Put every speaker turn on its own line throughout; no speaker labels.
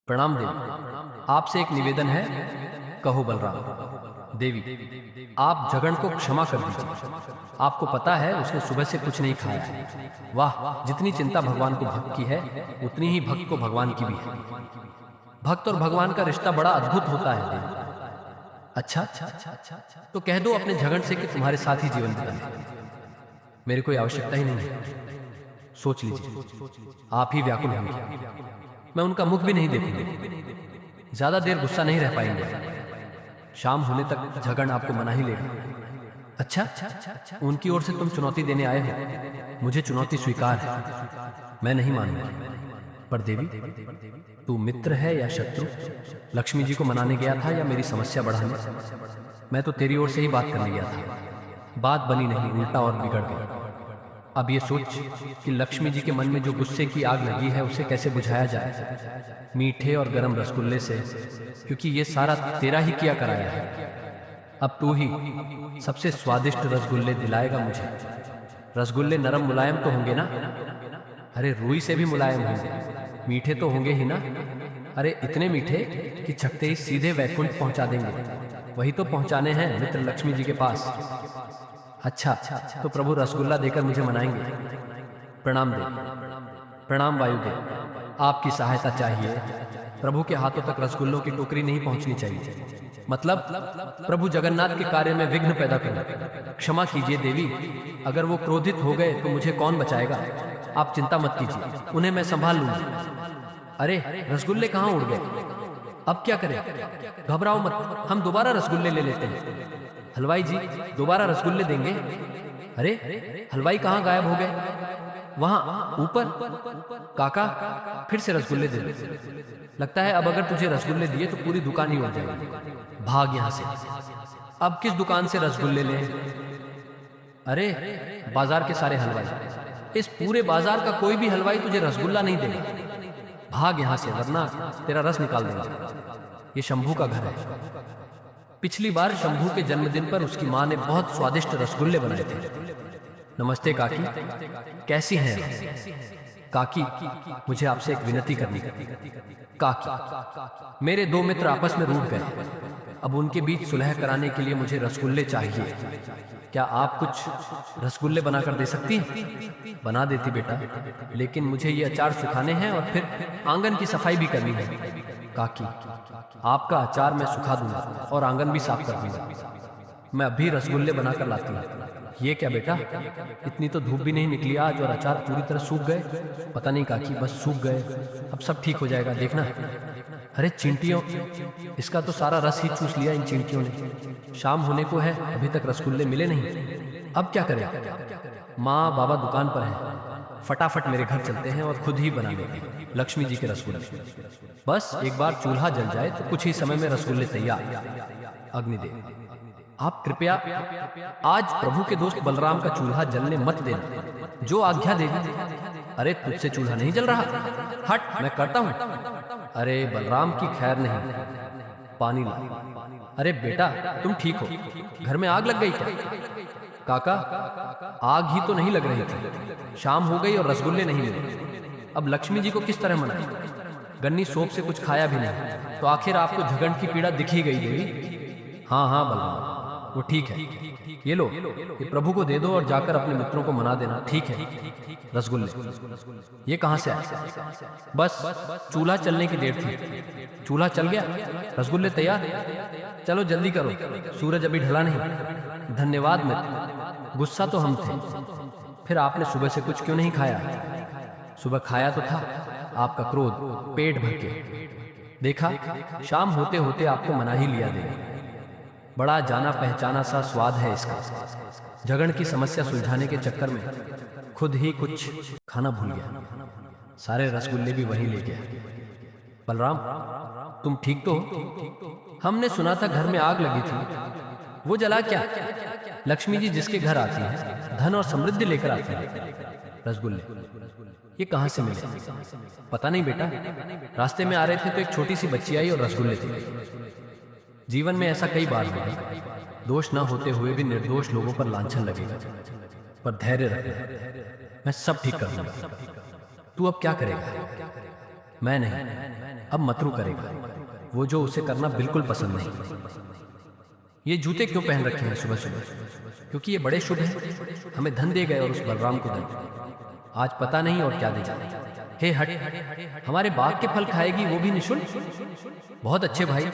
प्रणाम देवी। आपसे एक निवेदन है, कहो बलराम। देवी, आप जगन को क्षमा कर दीजिए। आपको पता है उसने सुबह से कुछ नहीं खाया है। वाह, जितनी चिंता भगवान को भक्त की है उतनी ही भक्त को भगवान की भी है। भक्त और भगवान का रिश्ता बड़ा अद्भुत होता है देवी। अच्छा, तो कह दो अपने झगन से कि तुम्हारे साथ ही जीवन बिताए। मेरी कोई आवश्यकता ही नहीं है। सोच लीजिए, आप ही व्याकुल होंगे। मैं उनका मुख भी नहीं देखूंगा। ज्यादा देर गुस्सा नहीं रह पाएंगे। शाम होने तक झगड़ आपको मना ही लेगा। अच्छा, उनकी ओर से तुम चुनौती देने आए हो। मुझे चुनौती स्वीकार है, मैं नहीं मानूंगा। पर देवी, तू मित्र है या शत्रु? लक्ष्मी जी को मनाने गया था या मेरी समस्या बढ़ाने? मैं तो तेरी ओर से ही बात करने गया था। बात बनी नहीं, उल्टा और बिगड़ गया। अब ये सोच कि लक्ष्मी जी के मन में जो गुस्से की आग लगी है उसे कैसे बुझाया जाए। मीठे और गरम रसगुल्ले से, क्योंकि ये सारा तेरा ही किया कराया है। अब तू ही सबसे स्वादिष्ट रसगुल्ले दिलाएगा मुझे। रसगुल्ले नरम मुलायम तो होंगे ना? अरे रुई से भी मुलायम होंगे। मीठे तो होंगे ही ना? अरे इतने मीठे कि छकते ही सीधे वैकुंठ पहुंचा देंगे। वही तो पहुंचाने हैं मित्र लक्ष्मी जी के पास। अच्छा, तो प्रभु रसगुल्ला देकर मुझे मनाएंगे। प्रणाम देव। प्रणाम वायुदेव, आपकी सहायता चाहिए। प्रभु के हाथों तक रसगुल्लों की टोकरी नहीं पहुंचनी चाहिए। मतलब प्रभु जगन्नाथ के कार्य में विघ्न पैदा करो। क्षमा कीजिए देवी, अगर वो क्रोधित हो गए तो मुझे कौन बचाएगा? आप चिंता मत कीजिए, उन्हें मैं संभाल लूंगी। अरे रसगुल्ले कहाँ उड़ गए? अब क्या करें? घबराओ मत, हम दोबारा रसगुल्ले ले लेते हैं। हलवाई जी, दोबारा रसगुल्ले देंगे? अरे हलवाई कहाँ गायब हो गए? वहां ऊपर। काका, फिर से रसगुल्ले दे दे। लगता है अब अगर तुझे रसगुल्ले दिए तो पूरी दुकान ही उड़ जाएगी। भाग यहां से। अब किस दुकान से रसगुल्ले लें? अरे बाजार के सारे हलवाई। इस पूरे बाजार का कोई भी हलवाई तुझे रसगुल्ला नहीं देगा। भाग यहां से, वरना तेरा रस निकाल देंगे। ये शंभू का घर है। पिछली बार शंभू के जन्मदिन पर उसकी माँ ने बहुत स्वादिष्ट रसगुल्ले बनाए थे। नमस्ते काकी, कैसी हैं आप? काकी, मुझे आपसे एक विनती करनी है। काकी, मेरे दो मित्र आपस में रूठ गए। अब उनके बीच सुलह कराने के लिए मुझे रसगुल्ले चाहिए। क्या आप कुछ रसगुल्ले बनाकर दे सकती हैं? बना देती बेटा, लेकिन मुझे ये अचार सुखाने हैं और फिर आंगन की सफाई भी करनी है। काकी, आपका अचार मैं सुखा दूंगा और आंगन भी साफ कर दूंगा। मैं अभी रसगुल्ले बनाकर लाती हूँ। ये क्या बेटा, इतनी तो धूप भी नहीं निकली आज और अचार पूरी तरह सूख गए। पता नहीं काकी, बस सूख गए। अब सब ठीक हो जाएगा, देखना। अरे चींटियों, इसका तो सारा रस ही चूस लिया इन चींटियों ने। शाम होने को है, अभी तक रसगुल्ले मिले नहीं। अब क्या करें? माँ बाबा दुकान पर हैं। फटाफट मेरे घर चलते हैं और खुद ही बना लेते हैं लक्ष्मी जी के रसगुल्ले। बस एक बार चूल्हा जल जाए तो कुछ ही समय में रसगुल्ले तैयार। अग्निदेव, आप कृपया आज प्रभु के दोस्त बलराम का चूल्हा जलने मत देना, जो आज्ञा देगी। अरे तुझसे चूल्हा नहीं जल रहा, हट, मैं करता हूं। अरे बलराम की खैर नहीं, पानी ला। अरे बेटा, तुम ठीक हो? घर में आग लग गई क्या? काका, आग ही तो नहीं लग रही थी। शाम हो गई और रसगुल्ले नहीं मिले। अब लक्ष्मी जी को किस तरह मनाएं? गन्नी सोप से कुछ खाया भी नहीं, तो आखिर आपको झगड़ की पीड़ा दिखी गई देवी। हाँ हाँ बलराम, वो ठीक है। ये लो, ये प्रभु को दे दो और जाकर अपने मित्रों को मना देना, ठीक है? रसगुल्ले ये कहां से आए? बस चूल्हा चलने की देर थी। चूल्हा चल गया, रसगुल्ले तैयार। चलो जल्दी करो, सूरज अभी ढला नहीं। धन्यवाद मित्र, गुस्सा तो हम थे। फिर आपने सुबह से कुछ क्यों नहीं खाया? सुबह खाया तो था, आपका क्रोध पेट भर के। देखा, शाम होते होते आपको मना ही लिया देगा। बड़ा जाना पहचाना सा स्वाद है इसका। झगड़ की समस्या सुलझाने के चक्कर में खुद ही कुछ खाना भूल गया। सारे रसगुल्ले भी वहीं ले गया। बलराम, तुम ठीक तो हो? हमने सुना था घर में आग लगी थी, वो जला क्या? लक्ष्मी जी जिसके घर आती है धन और समृद्धि लेकर आती है। रसगुल्ले ये कहां से मिले? पता नहीं बेटा, रास्ते में आ रहे थे तो एक छोटी सी बच्ची आई और रसगुल्ले थे। जीवन में ऐसा कई बार हुआ, दोष ना होते हुए भी निर्दोष लोगों पर लांछन लगेगा। पर धैर्य रखना, मैं सब ठीक कर दूंगा। तू अब क्या करेगा? मैं नहीं, अब मतरू करेगा वो जो उसे करना बिल्कुल पसंद नहीं। ये जूते क्यों पहन रखे हैं सुबह सुबह? क्योंकि ये बड़े शुभ हैं, हमें धन दे गए और उस बलराम को धन। आज पता नहीं और क्या दे जाए। हे हट, हमारे बाग के फल खाएगी वो भी निःशुल्क? बहुत अच्छे भाई,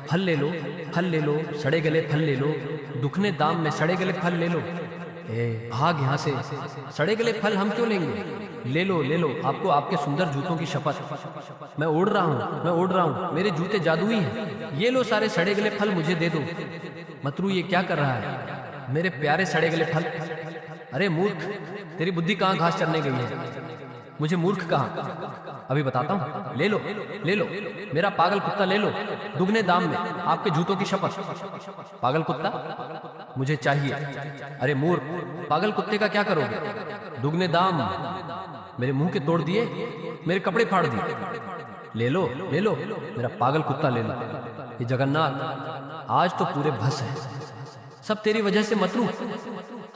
फल ले लो, फल ले लो, सड़े गले फल ले लो, दुखने दाम में सड़े गले फल ले लो। ए भाग यहाँ से, सड़े गले फल हम क्यों लेंगे? ले लो ले लो, आपको आपके सुंदर जूतों की शपथ। मैं उड़ रहा हूँ, मैं उड़ रहा हूँ, मेरे जूते जादुई हैं। ये लो सारे सड़े गले फल मुझे दे दो। मतरू ये क्या कर रहा है? मेरे प्यारे सड़े गले फल। अरे मूर्ख, तेरी बुद्धि कहाँ घास चरने गई है? मुझे मूर्ख कहाँ? अभी बताता हूँ। ले लो ले लो, मेरा पागल कुत्ता ले लो, दुगने दाम में, आपके जूतों की शपथ। पागल कुत्ता मुझे चाहिए। अरे मूर्ख, पागल कुत्ते का क्या करोगे? दुगने दाम। मेरे मुंह के तोड़ दिए, मेरे कपड़े फाड़ दिए। ले लो ले लो, मेरा पागल कुत्ता ले लो। ये जगन्नाथ आज तो पूरे भस है, सब तेरी वजह से मतरू।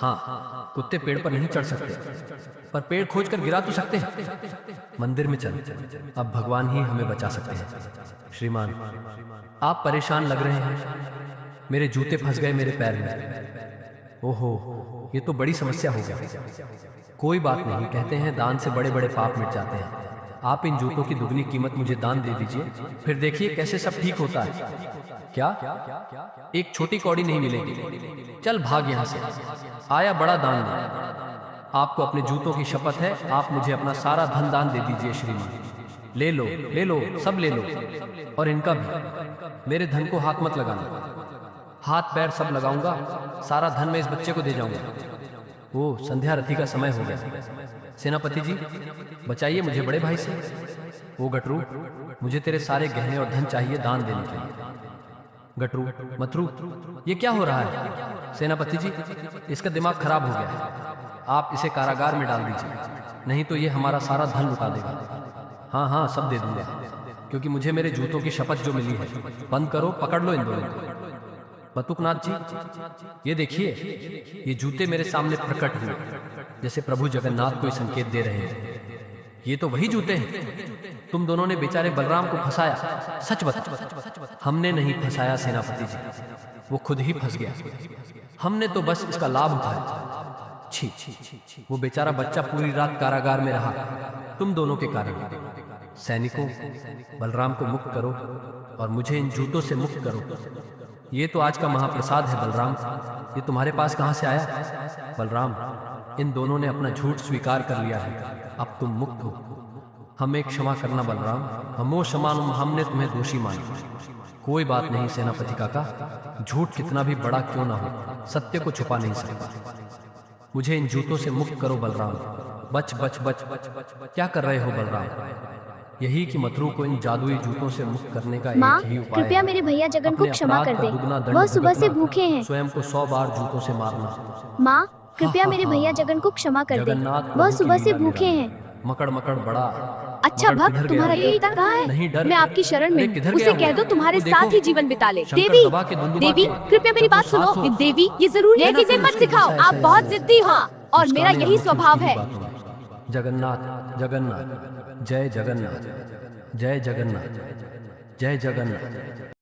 हाँ, कुत्ते पेड़ पर नहीं चढ़ सकते, पर पेड़ खोज कर गिरा तो सकते हैं। मंदिर में चल, अब भगवान ही हमें बचा सकते हैं। श्रीमान, आप परेशान लग रहे हैं, मेरे जूते फंस गए मेरे पैर में। ओहो, ये तो बड़ी समस्या हो गई। कोई बात नहीं, कहते हैं दान से बड़े बड़े पाप मिट जाते हैं। आप इन जूतों की दुगनी कीमत मुझे दान दे दीजिए, फिर देखिए कैसे सब ठीक होता है। क्या? एक छोटी कौड़ी नहीं मिलेगी। चल भाग यहाँ से, आया बड़ा दान दे। आपको अपने जूतों की शपथ है, आप मुझे अपना सारा धन दान दे दीजिए श्रीमान। ले लो ले लो, सब ले लो, और इनका भी। मेरे धन को हाथ मत लगाना, हाथ पैर सब लगाऊंगा, सारा धन मैं इस बच्चे को दे जाऊंगा। ओ संध्या रथी का समय हो गया। सेनापति जी बचाइए मुझे बड़े भाई से। ओ गटरू, मुझे तेरे सारे गहने और धन चाहिए दान देने के लिए। गटरू, मतरू, ये क्या हो रहा है? सेनापति जी, इसका दिमाग खराब हो गया है, आप इसे कारागार में डाल दीजिए, नहीं तो ये हमारा सारा धन लुटा देगा। हाँ हाँ, सब दे दूंगा, क्योंकि मुझे मेरे जूतों की शपथ जो मिली है। बंद करो, पकड़ लो इन दोनों को। बतुकनाथ जी, ये देखिए, ये जूते मेरे सामने प्रकट हुए, जैसे प्रभु जगन्नाथ कोई संकेत दे रहे हैं। ये तो वही जूते हैं, तुम दोनों ने बेचारे बलराम को फंसाया। सच बता। हमने नहीं फंसाया सेनापति जी, वो खुद ही फंस गया। हमने तो बस इसका लाभ उठाया। छी, वो बेचारा बच्चा पूरी रात कारागार में रहा, तुम दोनों के कारण। सैनिकों, बलराम को मुक्त करो और मुझे इन जूतों से मुक्त करो। ये तो आज का महाप्रसाद है बलराम, ये तुम्हारे पास कहाँ से आया? बलराम, इन दोनों ने अपना झूठ स्वीकार कर लिया है, अब तुम मुक्त हो। हमें क्षमा करना बलराम, हमो क्षमानुम, हमने तुम्हें दोषी माना। कोई बात नहीं सेनापति काका, झूठ कितना भी बड़ा क्यों ना हो, सत्य को छुपा नहीं सकता। मुझे इन जूतों से मुक्त करो बलराम। बच बच बच, क्या कर रहे हो बलराम? यही कि मतरू को इन जादुई जूतों से मुक्त करने का एक ही उपाय है।
कृपया मेरे भैया जगन को क्षमा कर दे, वह सुबह से भूखे हैं।
स्वयं को 100 बार जूतों से मारना।
माँ, कृपया मेरे भैया जगन को क्षमा कर दे, वह सुबह से भूखे हैं।
मकड़ मकड़ बड़ा।
अच्छा भक्त, तुम्हारा देवता कहाँ है?
नहीं डर,
मैं आपकी शरण में, उसे कह दो तुम्हारे साथ ही जीवन बिता ले।
देवी,
देवी, कृपया मेरी बात सुनो। देवी, ये जरूरी है, किसे मत सिखाओ, आप बहुत जिद्दी हो और मेरा यही स्वभाव है।
जगन्नाथ जगन्नाथ, जय जगन्नाथ, जय जगन्नाथ, जय जगन्नाथ।